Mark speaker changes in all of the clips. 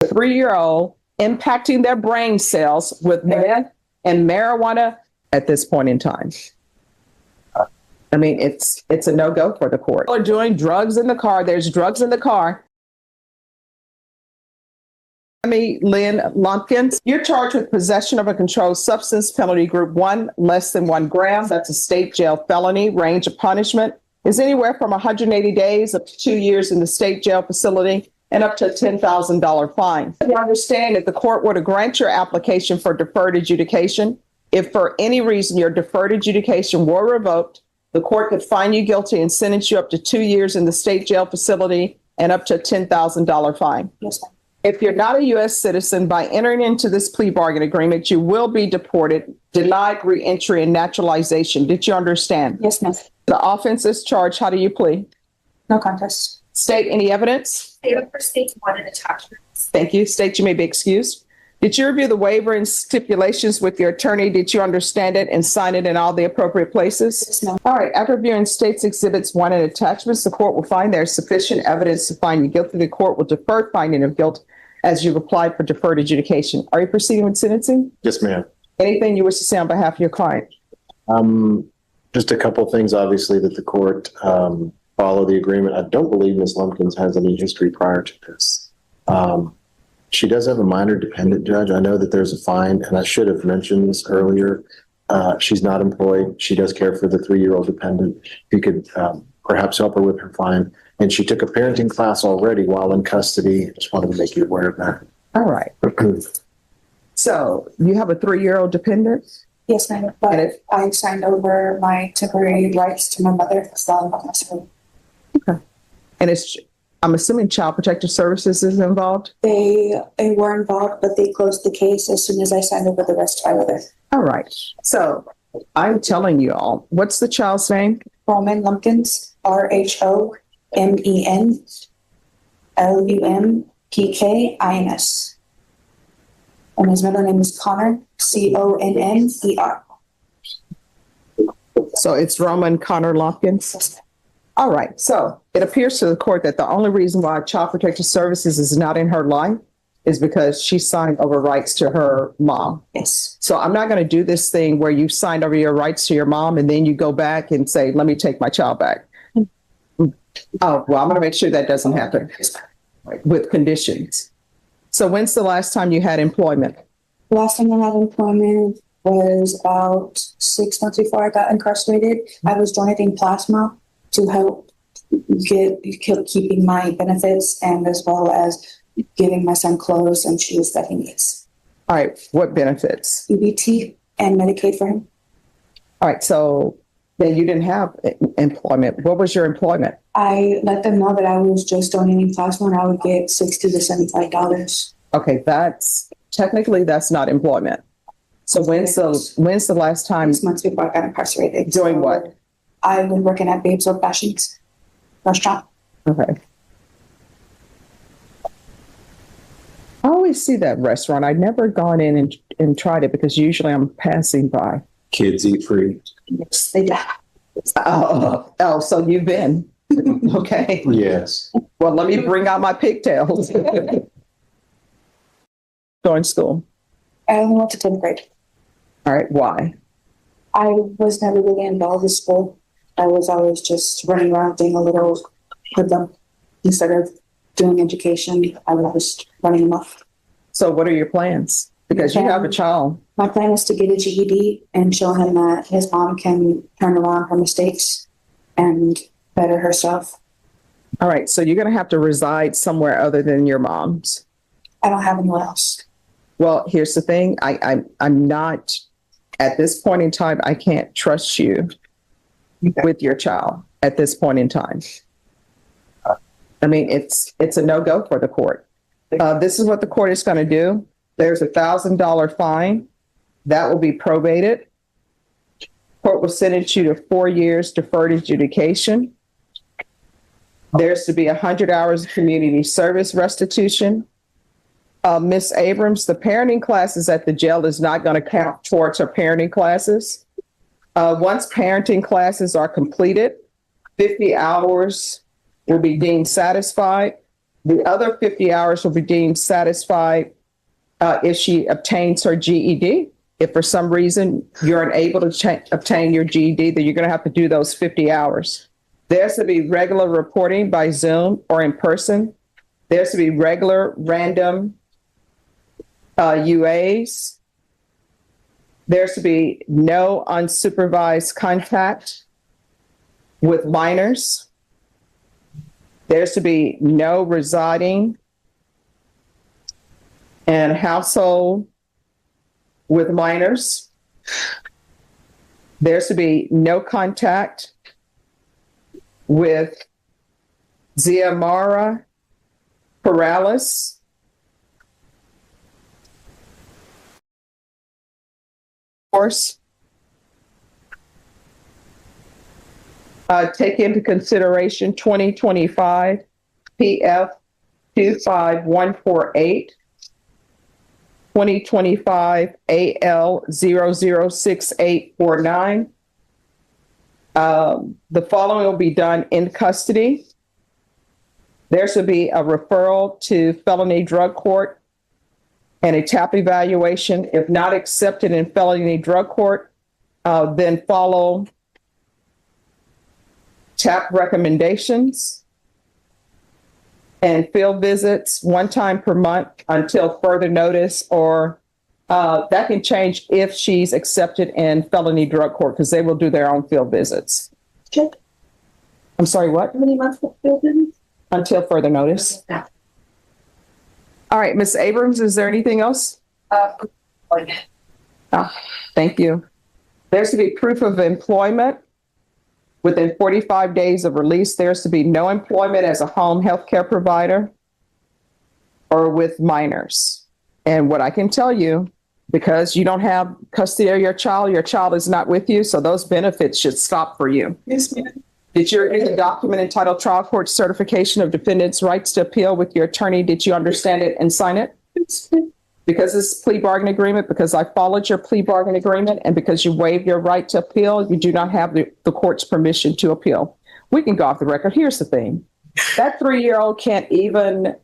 Speaker 1: 3-year-old impacting their brain cells with meth and marijuana at this point in time. I mean, it's a no-go for the court. They're doing drugs in the car. There's drugs in the car. Lynn Lumpkins, you're charged with possession of a controlled substance, penalty group 1, less than 1 gram. That's a state jail felony. Range of punishment is anywhere from 180 days up to 2 years in the state jail facility and up to a $10,000 fine. You understand that the court were to grant your application for deferred adjudication. If for any reason your deferred adjudication were revoked, the court could find you guilty and sentence you up to 2 years in the state jail facility and up to a $10,000 fine.
Speaker 2: Yes, ma'am.
Speaker 1: If you're not a U.S. citizen, by entering into this plea bargain agreement, you will be deported, denied reentry and naturalization. Did you understand?
Speaker 2: Yes, ma'am.
Speaker 1: The offense is charged. How do you plead?
Speaker 2: No contest.
Speaker 1: State any evidence?
Speaker 3: State for state 1 and attachments.
Speaker 1: Thank you. State you may be excused. Did you review the waiver and stipulations with your attorney? Did you understand it and sign it in all the appropriate places?
Speaker 2: Yes, ma'am.
Speaker 1: All right. After reviewing states exhibits 1 and attachments, the court will find there is sufficient evidence to find you guilty. The court will defer finding of guilt as you've applied for deferred adjudication. Are you proceeding with sentencing?
Speaker 4: Yes, ma'am.
Speaker 1: Anything you wish to say on behalf of your client?
Speaker 4: Just a couple of things, obviously, that the court follow the agreement. I don't believe Ms. Lumpkins has any history prior to this. She does have a minor dependent, Judge. I know that there's a fine, and I should have mentioned this earlier. She's not employed. She does care for the 3-year-old dependent. You could perhaps help her with her fine. And she took a parenting class already while in custody. Just wanted to make you aware of that.
Speaker 1: All right. So you have a 3-year-old dependent?
Speaker 2: Yes, ma'am. But I signed over my temporary rights to my mother as well.
Speaker 1: Okay. And I'm assuming Child Protective Services is involved?
Speaker 2: They were involved, but they closed the case as soon as I signed over the rest of my mother.
Speaker 1: All right. So I'm telling you all, what's the child's name?
Speaker 2: Roman Lumpkins, RHOMENLUMPKINS. And his middle name is Connor, CONNER.
Speaker 1: So it's Roman Connor Lumpkins? All right. So it appears to the court that the only reason why Child Protective Services is not in her life is because she signed over rights to her mom.
Speaker 2: Yes.
Speaker 1: So I'm not going to do this thing where you signed over your rights to your mom and then you go back and say, let me take my child back. Oh, well, I'm going to make sure that doesn't happen with conditions. So when's the last time you had employment?
Speaker 2: Last time I had employment was about 6 months before I got incarcerated. I was donating plasma to help keeping my benefits and as well as giving my son clothes and shoes that he needs.
Speaker 1: All right. What benefits?
Speaker 2: EBT and Medicaid for him.
Speaker 1: All right. So then you didn't have employment. What was your employment?
Speaker 2: I let them know that I was just donating plasma and I would get $60 to $75.
Speaker 1: Okay. That's not employment. So when's the last time?
Speaker 2: 6 months before I got incarcerated.
Speaker 1: Doing what?
Speaker 2: I was working at Babes Old Fashions restaurant.
Speaker 1: Okay. I always see that restaurant. I've never gone in and tried it because usually I'm passing by.
Speaker 4: Kids eat free.
Speaker 2: Yes, they do.
Speaker 1: Oh, so you've been. Okay.
Speaker 4: Yes.
Speaker 1: Well, let me bring out my pigtails. Going to school.
Speaker 2: I only went to 10th grade.
Speaker 1: All right. Why?
Speaker 2: I was never really involved with school. I was always just running around doing a little hoodlum. Instead of doing education, I was just running them off.
Speaker 1: So what are your plans? Because you have a child.
Speaker 2: My plan is to get a GED and show him that his mom can turn around her mistakes and better herself.
Speaker 1: All right. So you're going to have to reside somewhere other than your mom's.
Speaker 2: I don't have anyone else.
Speaker 1: Well, here's the thing. I'm not, at this point in time, I can't trust you with your child at this point in time. I mean, it's a no-go for the court. This is what the court is going to do. There's $1,000 fine that will be probated. Court will sentence you to 4 years deferred adjudication. There's to be 100 hours of community service restitution. Ms. Abrams, the parenting classes at the jail is not going to count towards her parenting classes. Once parenting classes are completed, 50 hours will be deemed satisfied. The other 50 hours will be deemed satisfied if she obtains her GED. If for some reason you're unable to obtain your GED, then you're going to have to do those 50 hours. There's to be regular reporting by Zoom or in person. There's to be regular random UAs. There's to be no unsupervised contact with minors. There's to be no residing in household with minors. There's to be no contact with Xiomara Perales, course. Take into consideration 2025 PF 25148, 2025 AL 006849. The following will be done in custody. There should be a referral to felony drug court and a TAP evaluation. If not accepted in felony drug court, then follow TAP recommendations and field visits one time per month until further notice, or that can change if she's accepted in felony drug court, because they will do their own field visits.
Speaker 3: Check.
Speaker 1: I'm sorry, what?
Speaker 3: How many months for field visits?
Speaker 1: Until further notice.
Speaker 3: Yeah.
Speaker 1: All right, Ms. Abrams, is there anything else? Thank you. There's to be proof of employment within 45 days of release. There's to be no employment as a home health care provider or with minors. And what I can tell you, because you don't have custody of your child is not with you, so those benefits should stop for you.
Speaker 2: Yes, ma'am.
Speaker 1: Did you read the document entitled Trial Court Certification of Defendant's Rights to Appeal with your attorney? Did you understand it and sign it? Because it's plea bargain agreement, because I followed your plea bargain agreement, and because you waived your right to appeal, you do not have the court's permission to appeal. We can go off the record. Here's the thing. That 3-year-old can't even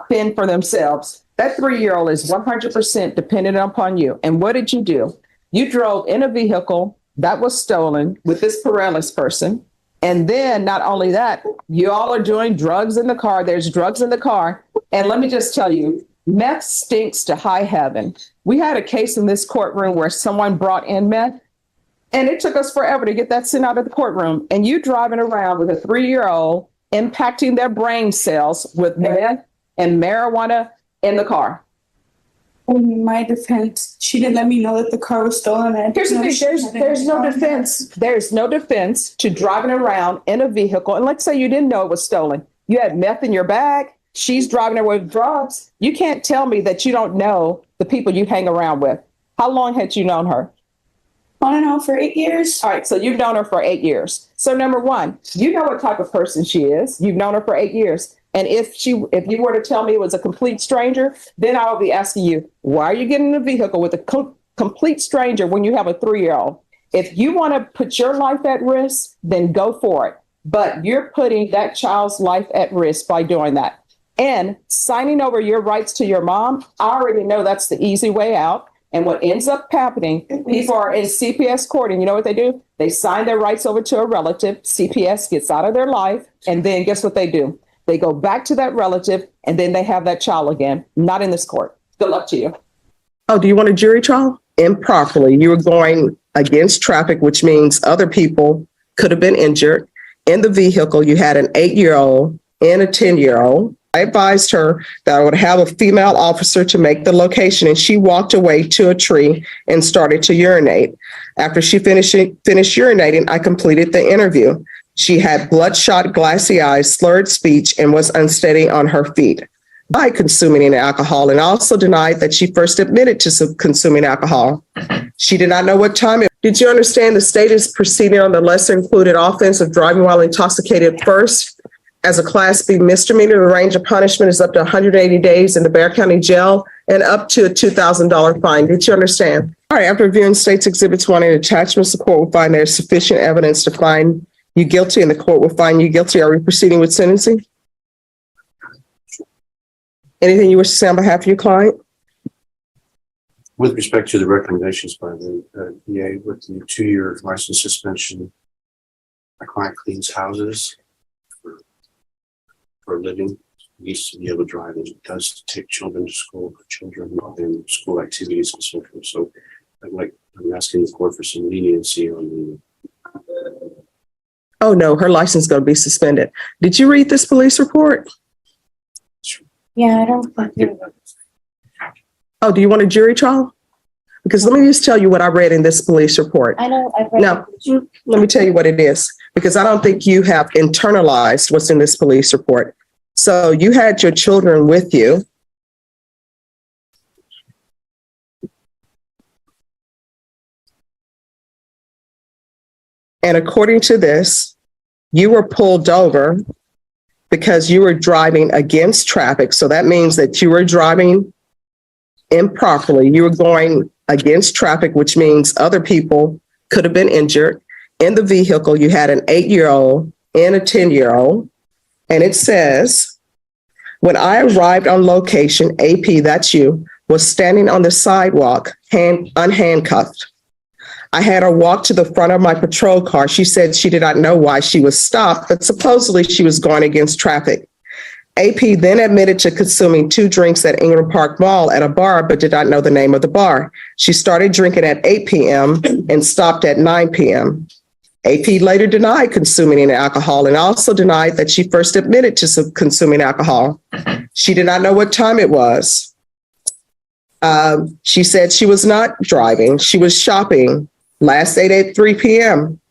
Speaker 1: fend for themselves. That 3-year-old is 100% dependent upon you. And what did you do? You drove in a vehicle that was stolen with this Perales person. And then not only that, you all are doing drugs in the car. There's drugs in the car. And let me just tell you, meth stinks to high heaven. We had a case in this courtroom where someone brought in meth, and it took us forever to get that sent out of the courtroom. And you driving around with a 3-year-old impacting their brain cells with meth and marijuana in the car.
Speaker 2: In my defense, she didn't let me know that the car was stolen. And
Speaker 1: Here's the thing, there's no defense. There's no defense to driving around in a vehicle. And let's say you didn't know it was stolen. You had meth in your bag. She's driving away with drugs. You can't tell me that you don't know the people you hang around with. How long had you known her?
Speaker 2: On and off for 8 years.
Speaker 1: All right, so you've known her for 8 years. So number one, you know what type of person she is. You've known her for 8 years. And if you were to tell me it was a complete stranger, then I would be asking you, why are you getting in a vehicle with a complete stranger when you have a 3-year-old? If you want to put your life at risk, then go for it. But you're putting that child's life at risk by doing that. And signing over your rights to your mom, I already know that's the easy way out. And what ends up happening, people are in CPS court, and you know what they do? They sign their rights over to a relative. CPS gets out of their life, and then guess what they do? They go back to that relative, and then they have that child again. Not in this court. Good luck to you. Oh, do you want a jury trial? Improperly. You were going against traffic, which means other people could have been injured. In the vehicle, you had an 8-year-old and a 10-year-old. I advised her that I would have a female officer to make the location, and she walked away to a tree and started to urinate. After she finished urinating, I completed the interview. She had bloodshot, glassy eyes, slurred speech, and was unsteady on her feet by consuming alcohol, and also denied that she first admitted to consuming alcohol. She did not know what time it was. Did you understand the state is proceeding on the lesser included offense of driving while intoxicated first as a Class B misdemeanor? The range of punishment is up to 180 days in the Bexar County Jail and up to a $2,000 fine. Did you understand? All right, after reviewing State's Exhibits 1 and attachments, the court will find there is sufficient evidence to find you guilty, and the court will find you guilty. Are we proceeding with sentencing? Anything you wish to say on behalf of your client?
Speaker 5: With respect to the recommendations by the DA with the 2-year license suspension, my client cleans houses for a living. He needs to be able to drive. It does take children to school, children in school activities and so forth. So I'm asking the court for some leniency on the.
Speaker 1: Oh, no, her license is going to be suspended. Did you read this police report?
Speaker 2: Yeah, I don't think.
Speaker 1: Oh, do you want a jury trial? Because let me just tell you what I read in this police report.
Speaker 2: I know, I've read.
Speaker 1: No, let me tell you what it is, because I don't think you have internalized what's in this police report. So you had your children with you. And according to this, you were pulled over because you were driving against traffic. So that means that you were driving improperly. You were going against traffic, which means other people could have been injured. In the vehicle, you had an 8-year-old and a 10-year-old. And it says, when I arrived on location, AP, that's you, was standing on the sidewalk, unhandcuffed. I had her walk to the front of my patrol car. She said she did not know why she was stopped, but supposedly she was going against traffic. AP then admitted to consuming 2 drinks at Ingram Park Mall at a bar, but did not know the name of the bar. She started drinking at 8 p.m. and stopped at 9 p.m. AP later denied consuming any alcohol and also denied that she first admitted to consuming alcohol. She did not know what time it was. She said she was not driving. She was shopping. Last date at 3 p.m.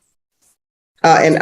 Speaker 1: And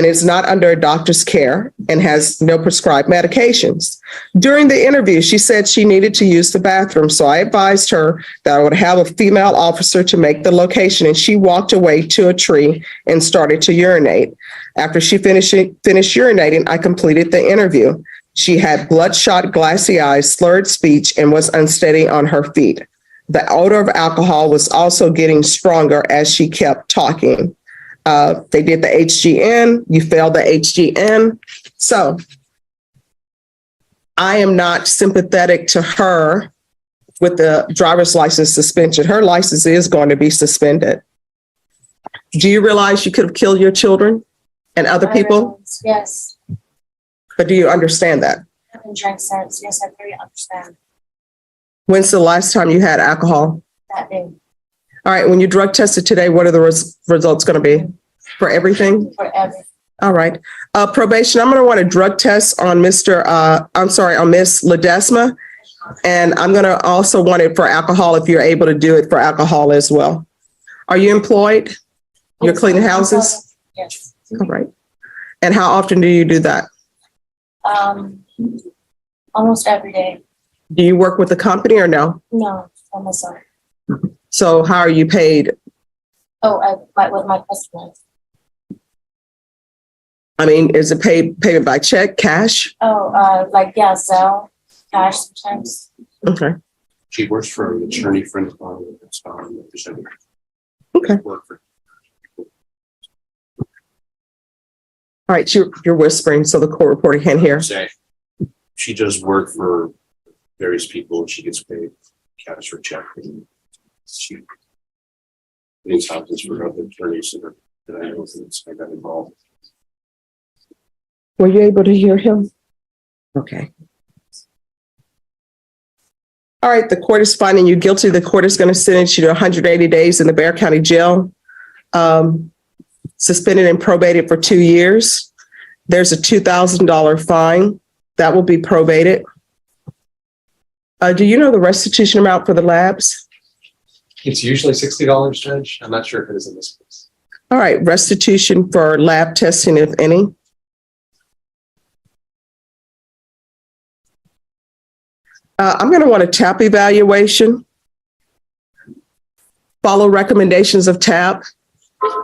Speaker 1: is not under a doctor's care and has no prescribed medications. During the interview, she said she needed to use the bathroom. So I advised her that I would have a female officer to make the location, and she walked away to a tree and started to urinate. After she finished urinating, I completed the interview. She had bloodshot, glassy eyes, slurred speech, and was unsteady on her feet. The odor of alcohol was also getting stronger as she kept talking. They did the HGN. You failed the HGN. So I am not sympathetic to her with the driver's license suspension. Her license is going to be suspended. Do you realize you could have killed your children and other people?
Speaker 2: Yes.
Speaker 1: But do you understand that?
Speaker 2: I haven't drank since. Yes, I very understand
Speaker 1: When's the last time you had alcohol?
Speaker 2: that day.
Speaker 1: All right. When you drug tested today, what are the results going to be for everything?
Speaker 2: Forever.
Speaker 1: All right. Probation, I'm going to want a drug test on on Miss Ledesma. And I'm going to also want it for alcohol if you're able to do it for alcohol as well. Are you employed? You're cleaning houses?
Speaker 2: Yes.
Speaker 1: All right. And how often do you do that?
Speaker 2: Almost every day.
Speaker 1: Do you work with the company or no?
Speaker 2: No, for myself.
Speaker 1: So how are you paid?
Speaker 2: Oh, with my customers.
Speaker 1: I mean, is it payment by check, cash?
Speaker 2: Oh, Zelle, cash sometimes.
Speaker 1: Okay.
Speaker 5: She works for an attorney friend of mine that's representing.
Speaker 1: Okay.
Speaker 5: Work for.
Speaker 1: All right. You're whispering so the court reporter can't hear.
Speaker 5: Say, she does work for various people and she gets paid cash or check. And she cleans houses for other attorneys that I know that I got involved.
Speaker 1: Were you able to hear him? Okay. All right. The court is finding you guilty. The court is going to sentence you to 180 days in the Bexar County Jail, suspended and probated for 2 years. There's a $2,000 fine that will be probated. Do you know the restitution amount for the labs?
Speaker 6: It's usually $60, Judge. I'm not sure if it is in this case.
Speaker 1: All right. Restitution for lab testing, if any. I'm going to want a TAP evaluation. Follow recommendations of TAP.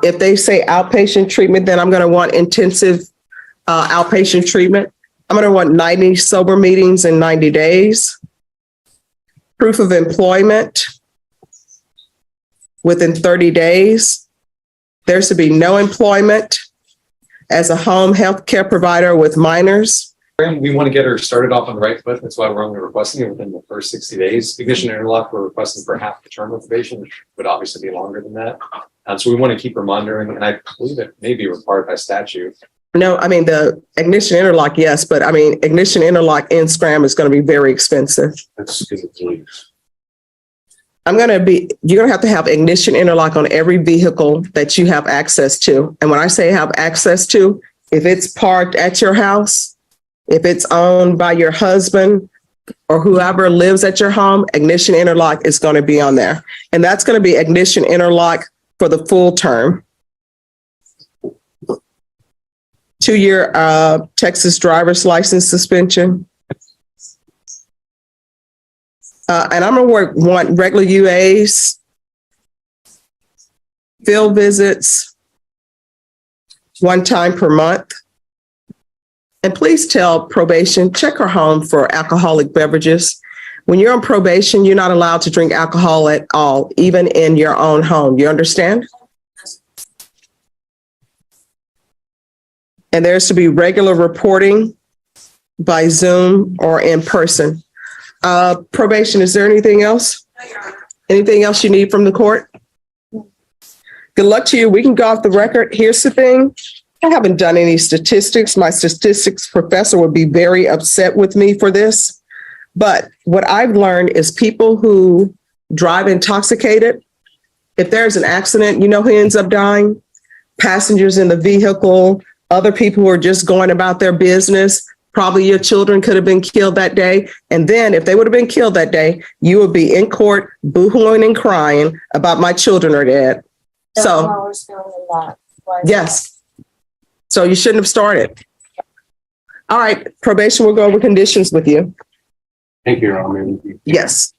Speaker 1: If they say outpatient treatment, then I'm going to want intensive outpatient treatment. I'm going to want 90 sober meetings in 90 days. Proof of employment within 30 days. There's to be no employment as a home health care provider with minors
Speaker 6: We want to get her started off on the right foot. That's why we're only requesting it within the first 60 days. Ignition interlock, we're requesting for half the term of probation, which would obviously be longer than that. So we want to keep her monitoring, and I believe it may be required by statute.
Speaker 1: No, I mean, the ignition interlock, yes, but I mean, ignition interlock in Scram is going to be very expensive.
Speaker 5: That's because of police.
Speaker 1: You're going to have ignition interlock on every vehicle that you have access to. And when I say have access to, if it's parked at your house, if it's owned by your husband or whoever lives at your home, ignition interlock is going to be on there. And that's going to be ignition interlock for the full term. 2-year Texas driver's license suspension. And I'm going to want regular UAs, field visits, 1 time per month. And please tell probation, check her home for alcoholic beverages. When you're on probation, you're not allowed to drink alcohol at all, even in your own home. You understand? And there's to be regular reporting by Zoom or in person. Probation, is there anything else? Anything else you need from the court? Good luck to you. We can go off the record. Here's the thing. I haven't done any statistics. My statistics professor would be very upset with me for this. But what I've learned is people who drive intoxicated, if there's an accident, you know who ends up dying? Passengers in the vehicle, other people who are just going about their business. Probably your children could have been killed that day. And then if they would have been killed that day, you would be in court boo-hooing and crying about my children are dead. So, yes. So you shouldn't have started. All right, probation will go over conditions with you.
Speaker 5: Thank you, Your Honor.
Speaker 1: Yes.